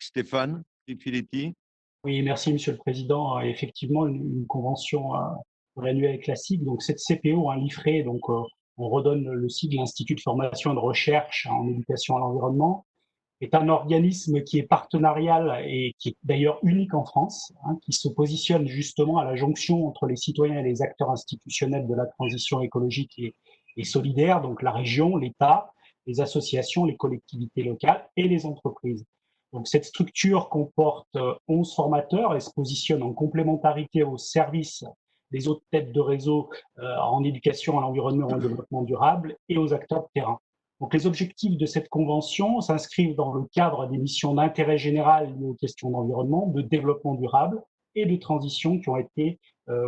Stéphane Trifiletti. Oui, merci Monsieur le Président. Effectivement, une convention pluriannuelle classique. Donc cette CPO, un l'IFRE, donc on redonne le sigle Institut de formation et de recherche en éducation à l'environnement, est un organisme qui est partenarial et qui est d'ailleurs unique en France, hein, qui se positionne justement à la jonction entre les citoyens et les acteurs institutionnels de la transition écologique et solidaire, donc la région, l'État, les associations, les collectivités locales et les entreprises. Donc cette structure comporte 11 formateurs et se positionne en complémentarité au service des autres têtes de réseau en éducation à l'environnement et au développement durable et aux acteurs de terrain. Donc, les objectifs de cette convention s'inscrivent dans le cadre des missions d'intérêt général liées aux questions d'environnement, de développement durable et de transition qui ont été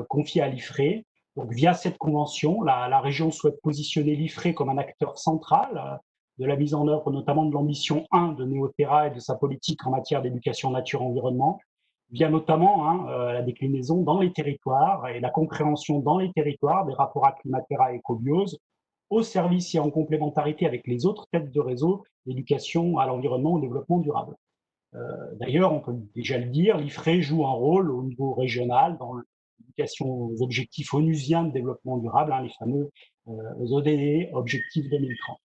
confiées à l'IFRE. Donc, via cette convention, la région souhaite positionner l'IFRE comme un acteur central de la mise en œuvre notamment de l'ambition 1 de Néoterra et de sa politique en matière d'éducation nature-environnement, via notamment la déclinaison dans les territoires et la compréhension dans les territoires des rapports à Climatera et Ecobiose, au service et en complémentarité avec les autres têtes de réseau d'éducation à l'environnement et au développement durable. D'ailleurs, on peut déjà le dire, l'IFRE joue un rôle au niveau régional dans l'éducation aux objectifs onusiens de développement durable, les fameux ODD, Objectifs 2030.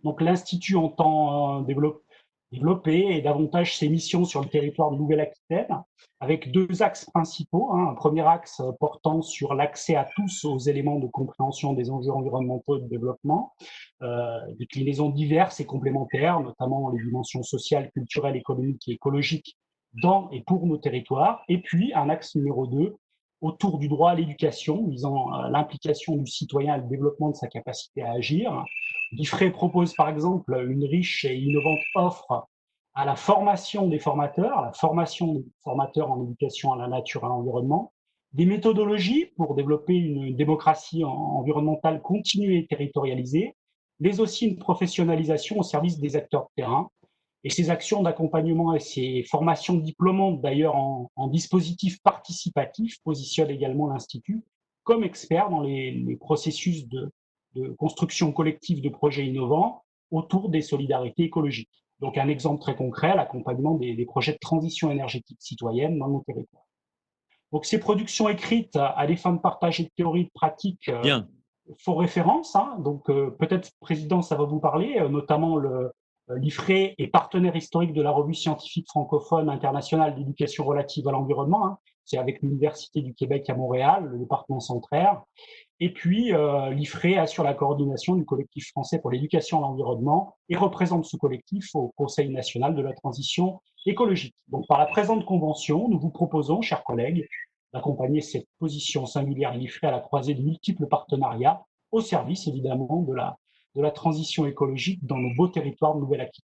Donc l'Institut entend développer et davantage ses missions sur le territoire de Nouvelle-Aquitaine, avec deux axes principaux. Un premier axe portant sur l'accès à tous aux éléments de compréhension des enjeux environnementaux et de développement, déclinaisons diverses et complémentaires, notamment les dimensions sociales, culturelles, économiques et écologiques dans et pour nos territoires. Et puis un axe numéro 2, autour du droit à l'éducation, visant l'implication du citoyen et le développement de sa capacité à agir. L'IFRE propose par exemple une riche et innovante offre à la formation des formateurs, la formation des formateurs en éducation à la nature et à l'environnement, des méthodologies pour développer une démocratie environnementale continue et territorialisée, mais aussi une professionnalisation au service des acteurs de terrain. Et ces actions d'accompagnement et ces formations diplômantes, d'ailleurs en dispositif participatif, positionnent également l'Institut comme expert dans les processus de construction collective de projets innovants autour des solidarités écologiques. Donc un exemple très concret, l'accompagnement des projets de transition énergétique citoyenne dans nos territoires. Donc ces productions écrites à des fins de partage et de théorie de pratique Bien. font référence. Donc peut-être, Président, ça va vous parler, notamment l'IFRE est partenaire historique de la revue scientifique francophone internationale d'éducation relative à l'environnement. C'est avec l'Université du Québec à Montréal, le département centraire. Et puis, l'IFRE assure la coordination du collectif français pour l'éducation à l'environnement et représente ce collectif au Conseil national de la transition écologique. Donc, par la présente convention, nous vous proposons, chers collègues, d'accompagner cette position singulière de l'IFRE à la croisée de multiples partenariats au service, évidemment, de la transition écologique dans nos beaux territoires de Nouvelle-Aquitaine.